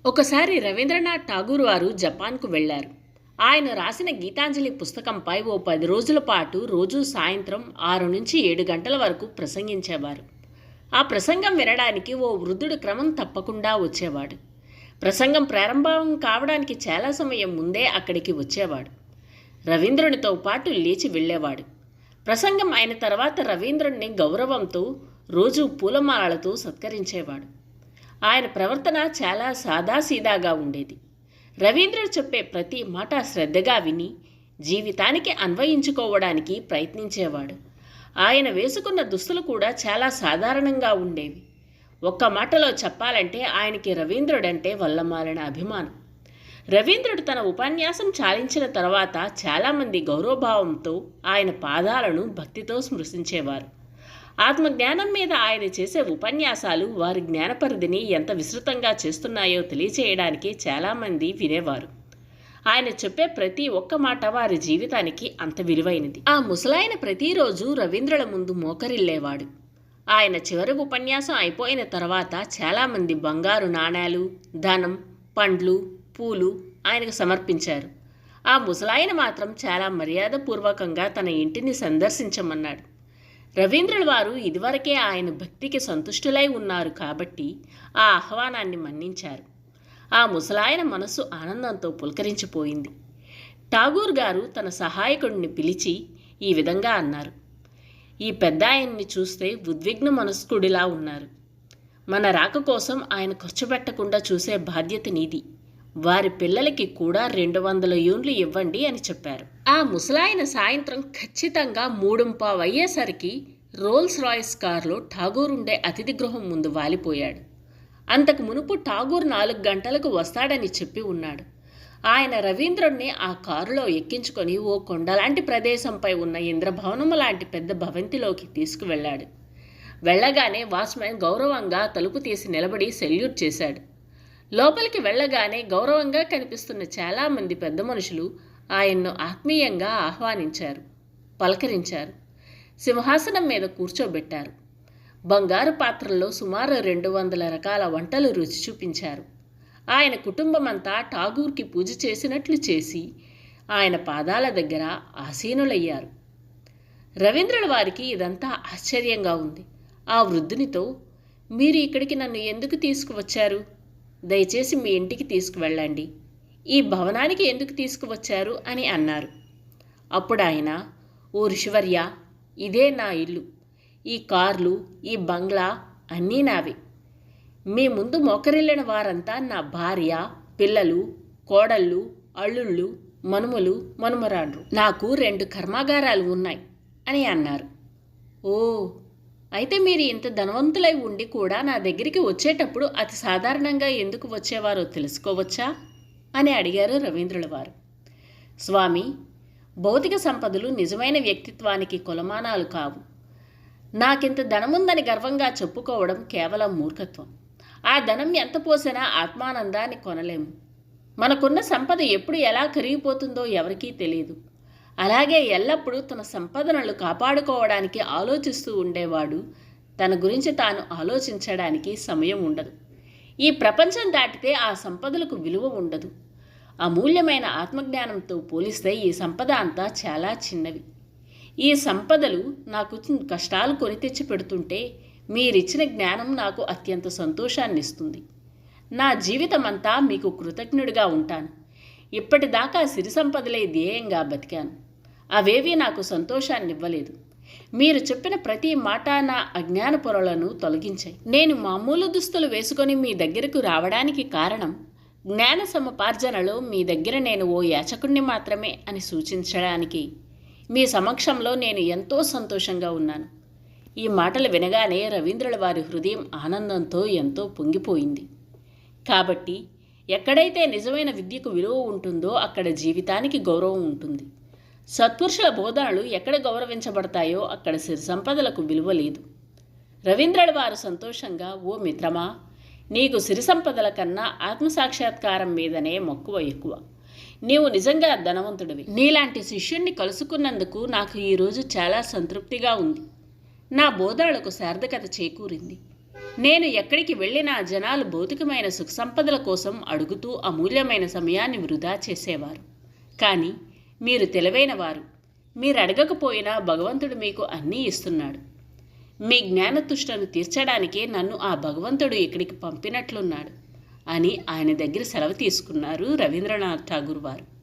ఒకసారి రవీంద్రనాథ్ ఠాగూర్ వారు జపాన్కు వెళ్లారు. ఆయన రాసిన గీతాంజలి పుస్తకంపై ఓ 10 రోజుల పాటు రోజూ సాయంత్రం 6 నుంచి 7 గంటల వరకు ప్రసంగించేవారు. ఆ ప్రసంగం వినడానికి ఓ వృద్ధుడు క్రమం తప్పకుండా వచ్చేవాడు. ప్రసంగం ప్రారంభం కావడానికి చాలా సమయం ముందే అక్కడికి వచ్చేవాడు. రవీంద్రునితో పాటు లేచి వెళ్ళేవాడు. ప్రసంగం అయిన తర్వాత రవీంద్రుణ్ణి గౌరవంతో రోజూ పూలమాలలతో సత్కరించేవాడు. ఆయన ప్రవర్తన చాలా సాదాసీదాగా ఉండేది. రవీంద్రుడు చెప్పే ప్రతి మాట శ్రద్ధగా విని జీవితానికి అన్వయించుకోవడానికి ప్రయత్నించేవాడు. ఆయన వేసుకున్న దుస్తులు కూడా చాలా సాధారణంగా ఉండేవి. ఒక్క మాటలో చెప్పాలంటే ఆయనకి రవీంద్రుడంటే వల్లమాలిన అభిమానం. రవీంద్రుడు తన ఉపన్యాసం చాలించిన తర్వాత చాలామంది గౌరవభావంతో ఆయన పాదాలను భక్తితో స్మృశించేవారు. ఆత్మజ్ఞానం మీద ఆయన చేసే ఉపన్యాసాలు వారి జ్ఞానపరిధిని ఎంత విస్తృతంగా చేస్తున్నాయో తెలియచేయడానికి చాలామంది వినేవారు. ఆయన చెప్పే ప్రతి ఒక్క మాట వారి జీవితానికి అంత విలువైనది. ఆ ముసలాయన ప్రతిరోజు రవీంద్రుల ముందు మోకరిల్లేవాడు. ఆయన చివరి ఉపన్యాసం అయిపోయిన తర్వాత చాలామంది బంగారు నాణేలు, ధనం, పండ్లు, పూలు ఆయనకు సమర్పించారు. ఆ ముసలాయన మాత్రం చాలా మర్యాదపూర్వకంగా తన ఇంటిని సందర్శించమన్నాడు. రవీంద్రుల వారు ఇదివరకే ఆయన భక్తికి సంతుష్టులై ఉన్నారు కాబట్టి ఆ ఆహ్వానాన్ని మన్నించారు. ఆ ముసలాయన మనస్సు ఆనందంతో పులకరించిపోయింది. ఠాగూర్ గారు తన సహాయకుడిని పిలిచి ఈ విధంగా అన్నారు, ఈ పెద్దాయన్ని చూస్తే ఉద్విగ్న మనస్కుడిలా ఉన్నారు. మన రాక కోసం ఆయన ఖర్చు పెట్టకుండా చూసే బాధ్యత నీది. వారి పిల్లలకి కూడా 200 యూన్లు ఇవ్వండి అని చెప్పారు. ఆ ముసలాయన సాయంత్రం ఖచ్చితంగా 3:15 అయ్యేసరికి రోల్స్ రాయ్స్ కారులో ఠాగూర్ ఉండే అతిథి గృహం ముందు వాలిపోయాడు. అంతకు మునుపు ఠాగూర్ 4 గంటలకు వస్తాడని చెప్పి ఉన్నాడు. ఆయన రవీంద్రుణ్ణి ఆ కారులో ఎక్కించుకొని ఓ కొండలాంటి ప్రదేశంపై ఉన్న ఇంద్రభవనము లాంటి పెద్ద భవంతిలోకి తీసుకువెళ్ళాడు. వెళ్ళగానే వాచ్మెన్ గౌరవంగా తలుపు తీసి నిలబడి సెల్యూట్ చేశాడు. లోపలికి వెళ్ళగానే గౌరవంగా కనిపిస్తున్న చాలామంది పెద్ద మనుషులు ఆయన్ను ఆత్మీయంగా ఆహ్వానించారు, పలకరించారు. సింహాసనం మీద కూర్చోబెట్టారు. బంగారు పాత్రల్లో సుమారు 200 రకాల వంటలు రుచి చూపించారు. ఆయన కుటుంబమంతా ఠాగూర్కి పూజ చేసినట్లు చేసి ఆయన పాదాల దగ్గర ఆసీనులయ్యారు. రవీంద్రుల వారికి ఇదంతా ఆశ్చర్యంగా ఉంది. ఆ వృద్ధునితో, మీరు ఇక్కడికి నన్ను ఎందుకు తీసుకువచ్చారు? దయచేసి మీ ఇంటికి తీసుకువెళ్ళండి. ఈ భవనానికి ఎందుకు తీసుకువచ్చారు అని అన్నారు. అప్పుడు ఆయన, ఓ ఋషివర్య, ఇదే నా ఇల్లు. ఈ కార్లు, ఈ బంగ్లా అన్నీ నావే. మీ ముందు మోకరిల్లిన వారంతా నా భార్య, పిల్లలు, కోడళ్ళు, అల్లుళ్ళు, మనుమలు, మనుమరాండ్రు. నాకు 2 కర్మాగారాలు ఉన్నాయి అని అన్నారు. ఓ, అయితే మీరు ఇంత ధనవంతులై ఉండి కూడా నా దగ్గరికి వచ్చేటప్పుడు అతి సాధారణంగా ఎందుకు వచ్చేవారో తెలుసుకోవచ్చా అని అడిగారు రవీంద్రుల వారు. స్వామి, భౌతిక సంపదలు నిజమైన వ్యక్తిత్వానికి కొలమానాలు కావు. నాకింత ధనముందని గర్వంగా చెప్పుకోవడం కేవలం మూర్ఖత్వం. ఆ ధనం ఎంత పోసినా ఆత్మానందాన్ని కొనలేము. మనకున్న సంపద ఎప్పుడు ఎలా కరిగిపోతుందో ఎవరికీ తెలియదు. అలాగే ఎల్లప్పుడూ తన సంపదనలు కాపాడుకోవడానికి ఆలోచిస్తూ ఉండేవాడు తన గురించి తాను ఆలోచించడానికి సమయం ఉండదు. ఈ ప్రపంచం దాటితే ఆ సంపదలకు విలువ ఉండదు. అమూల్యమైన ఆత్మజ్ఞానంతో పోలిస్తే ఈ సంపద అంతా చాలా చిన్నవి. ఈ సంపదలు నాకు కష్టాలు కొని తెచ్చి పెడుతుంటే మీరిచ్చిన జ్ఞానం నాకు అత్యంత సంతోషాన్ని ఇస్తుంది. నా జీవితమంతా మీకు కృతజ్ఞుడిగా ఉంటాను. ఇప్పటిదాకా సిరి సంపదలే ధ్యేయంగా బతికాను. అవేవీ నాకు సంతోషాన్ని ఇవ్వలేదు. మీరు చెప్పిన ప్రతి మాట నా అజ్ఞాన పొరలను తొలగించాయి. నేను మామూలు దుస్తులు వేసుకొని మీ దగ్గరకు రావడానికి కారణం జ్ఞాన సముపార్జనలో మీ దగ్గర నేను ఓ యాచకుణ్ణి మాత్రమే అని సూచించడానికి. మీ సమక్షంలో నేను ఎంతో సంతోషంగా ఉన్నాను. ఈ మాటలు వినగానే రవీంద్రుల వారి హృదయం ఆనందంతో ఎంతో పొంగిపోయింది. కాబట్టి ఎక్కడైతే నిజమైన విద్యకు విలువ ఉంటుందో అక్కడ జీవితానికి గౌరవం ఉంటుంది. సత్పురుషుల బోధనలు ఎక్కడ గౌరవించబడతాయో అక్కడ సిరి సంపదలకు విలువ లేదు. రవీంద్రుల వారు సంతోషంగా, ఓ మిత్రమా, నీకు సిరి సంపదల కన్నా ఆత్మసాక్షాత్కారం మీదనే మక్కువ ఎక్కువ. నీవు నిజంగా ధనవంతుడివి. నీలాంటి శిష్యుణ్ణి కలుసుకున్నందుకు నాకు ఈరోజు చాలా సంతృప్తిగా ఉంది. నా బోధనలకు సార్థకత చేకూరింది. నేను ఎక్కడికి వెళ్ళినా జనాలు భౌతికమైన సుఖ సంపదల కోసం అడుగుతూ అమూల్యమైన సమయాన్ని వృధా చేసేవారు. కానీ మీరు తెలివైనవారు. మీరు అడగకపోయినా భగవంతుడు మీకు అన్నీ ఇస్తున్నాడు. మీ జ్ఞానతుష్టను తీర్చడానికే నన్ను ఆ భగవంతుడు ఇక్కడికి పంపినట్లున్నాడు అని ఆయన దగ్గర సెలవు తీసుకున్నారు రవీంద్రనాథ్ ఠాగూర్ వారు.